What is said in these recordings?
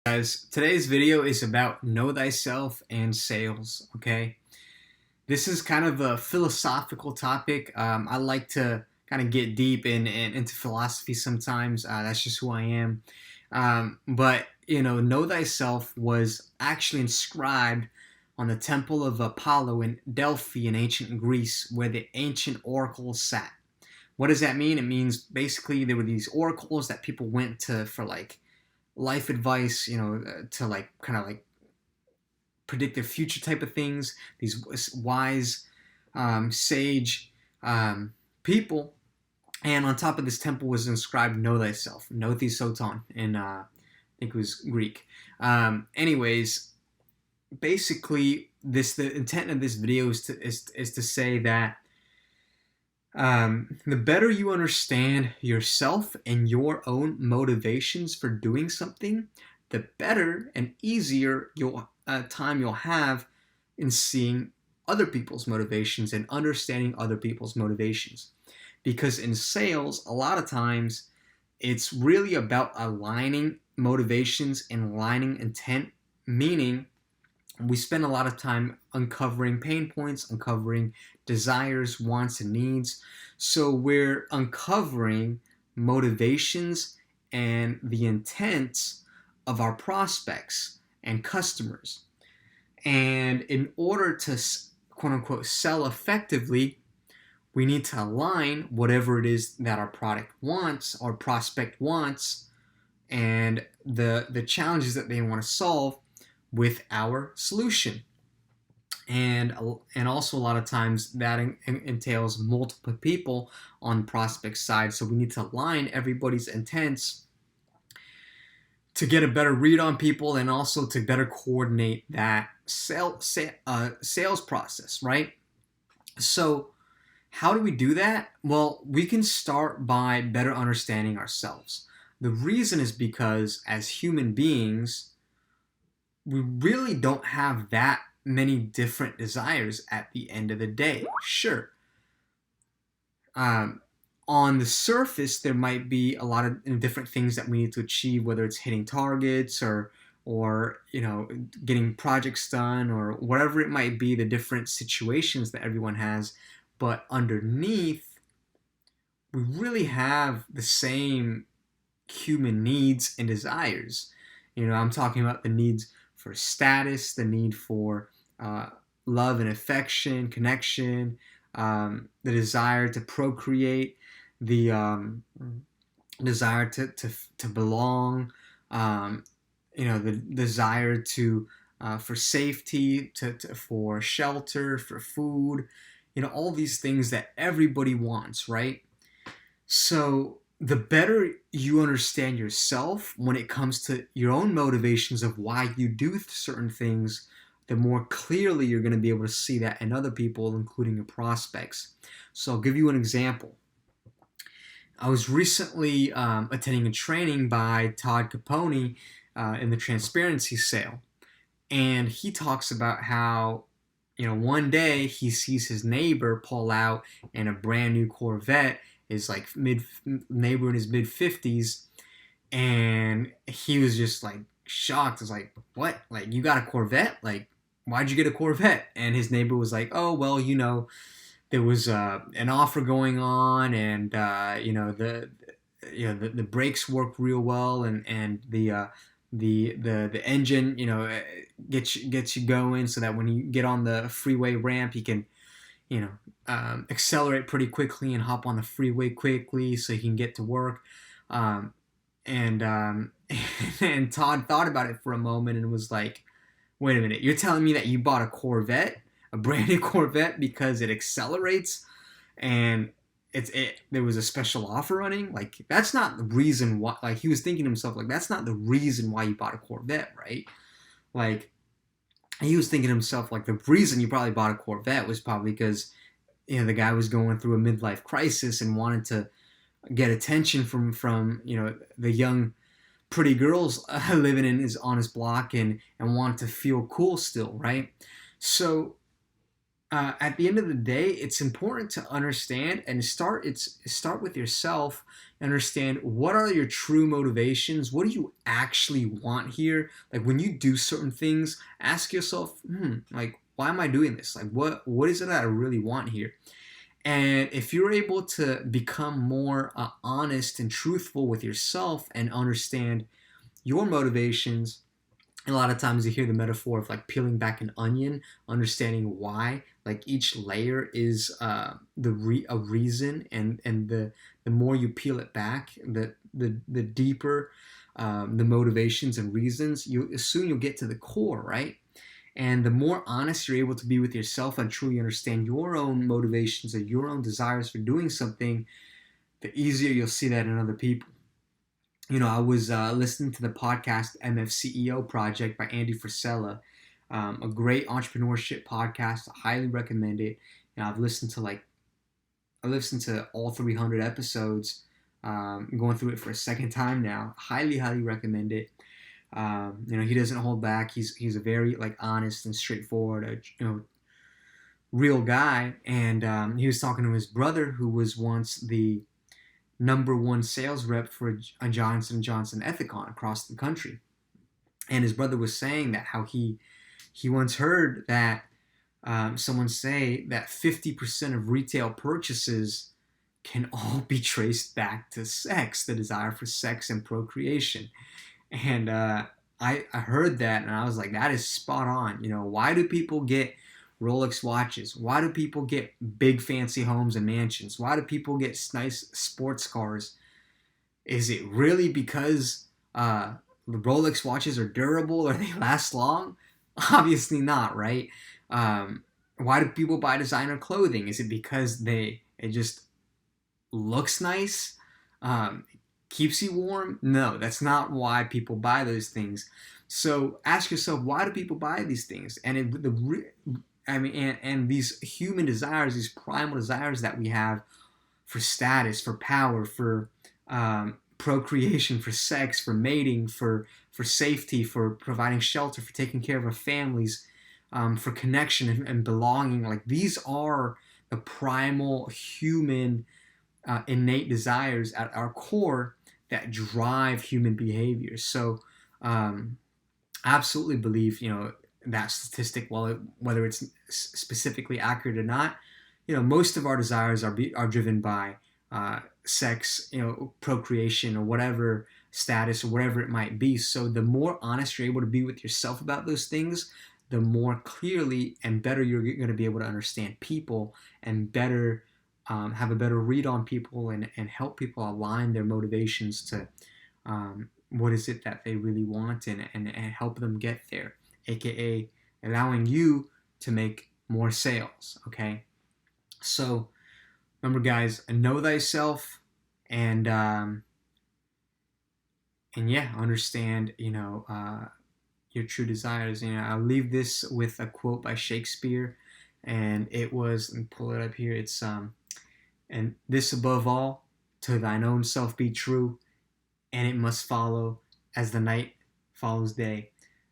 Guys, today's video is about know thyself and sales. Okay, this is kind of a philosophical topic. I like to kind of get deep into philosophy sometimes. That's just who I am. But know thyself was actually inscribed on the temple of Apollo in Delphi in ancient Greece, where the ancient oracles sat. What does that mean? It means basically there were these oracles that people went to for like life advice, to like kind of like predict the future type of things. These wise, sage people, and on top of this temple was inscribed "Know thyself," "Nothi Soton," in I think it was Greek. Anyways, basically, the intent of this video is to say that the better you understand yourself and your own motivations for doing something, the better and easier time you'll have in seeing other people's motivations and understanding other people's motivations. Because in sales, a lot of times, it's really about aligning motivations and aligning intent, meaning we spend a lot of time uncovering pain points, uncovering desires, wants, and needs. So we're uncovering motivations and the intents of our prospects and customers. And in order to quote unquote sell effectively, we need to align whatever it is that our product wants, our prospect wants, and the challenges that they want to solve with our solution. And also a lot of times that entails multiple people on the prospect side, so we need to align everybody's intents to get a better read on people and also to better coordinate that sales process, right? So how do we do that? Well, we can start by better understanding ourselves. The reason is because as human beings, we really don't have that many different desires at the end of the day. Sure, on the surface there might be a lot of different things that we need to achieve, whether it's hitting targets or getting projects done or whatever it might be, the different situations that everyone has. But underneath, we really have the same human needs and desires. I'm talking about the needs for status, the need for love and affection, connection, the desire to procreate, the desire to belong, the desire to for safety, for shelter, for food, all these things that everybody wants, right? So the better you understand yourself when it comes to your own motivations of why you do certain things, the more clearly you're going to be able to see that in other people, including your prospects. So I'll give you an example. I was recently attending a training by Todd Caponi in the transparency sale. And he talks about how, one day he sees his neighbor pull out in a brand new Corvette, is like neighbor in his mid 50s, and he was just like shocked. It's like, what? Like, you got a Corvette? Like, why'd you get a Corvette? And his neighbor was like, oh, well, there was an offer going on, and the brakes work real well, and the engine gets you going, so that when you get on the freeway ramp, you can accelerate pretty quickly and hop on the freeway quickly so you can get to work. And and Todd thought about it for a moment and was like, wait a minute, you're telling me that you bought a Corvette, a brand new Corvette, because it accelerates and there was a special offer running? Like, that's not the reason why. Like, he was thinking to himself, like, that's not the reason why you bought a Corvette, right? Like, he was thinking to himself, like, the reason you probably bought a Corvette was probably because the guy was going through a midlife crisis and wanted to get attention from the young pretty girls living on his block, and wanted to feel cool still, right? So at the end of the day, it's important to understand and start with yourself understand what are your true motivations. What do you actually want here? Like when you do certain things, ask yourself, like, why am I doing this? Like what is it that I really want here? And if you're able to become more honest and truthful with yourself and understand your motivations, a lot of times you hear the metaphor of like peeling back an onion, understanding why. Like each layer is a reason, and the more you peel it back, the deeper the motivations and reasons. Soon you'll get to the core, right? And the more honest you're able to be with yourself and truly understand your own motivations and your own desires for doing something, the easier you'll see that in other people. I was listening to the podcast MFCEO Project by Andy Frisella, a great entrepreneurship podcast. I highly recommend it. I've listened to all 300 episodes. Going through it for a second time now. Highly, highly recommend it. He doesn't hold back. He's a very like honest and straightforward, real guy. And he was talking to his brother, who was once the #1 sales rep for a Johnson & Johnson Ethicon across the country. And his brother was saying that how he once heard that someone say that 50% of retail purchases can all be traced back to sex, the desire for sex and procreation. And I heard that and I was like, that is spot on. Why do people get Rolex watches? Why do people get big fancy homes and mansions? Why do people get nice sports cars? Is it really because the Rolex watches are durable or they last long? Obviously not, right? Why do people buy designer clothing? Is it because it just looks nice? Keeps you warm? No, that's not why people buy those things. So ask yourself, why do people buy these things? And these human desires, these primal desires that we have for status, for power, for procreation, for sex, for mating, for safety, for providing shelter, for taking care of our families, for connection and belonging. Like these are the primal human innate desires at our core that drive human behavior. So I absolutely believe, that statistic, whether it's specifically accurate or not, most of our desires are driven by sex, procreation, or whatever status or whatever it might be. So the more honest you're able to be with yourself about those things, the more clearly and better you're going to be able to understand people and better have a better read on people and help people align their motivations to what is it that they really want and help them get there, aka allowing you to make more sales. Okay, so remember, guys, know thyself and understand your true desires. I'll leave this with a quote by Shakespeare, and it was, and pull it up here. It's and this above all, to thine own self be true, and it must follow as the night follows day.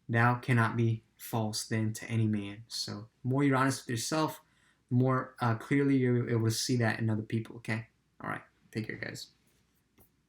Thou cannot be false then to any man. So the more you're honest with yourself, the more clearly you're able to see that in other people. Okay? All right. Take care, guys.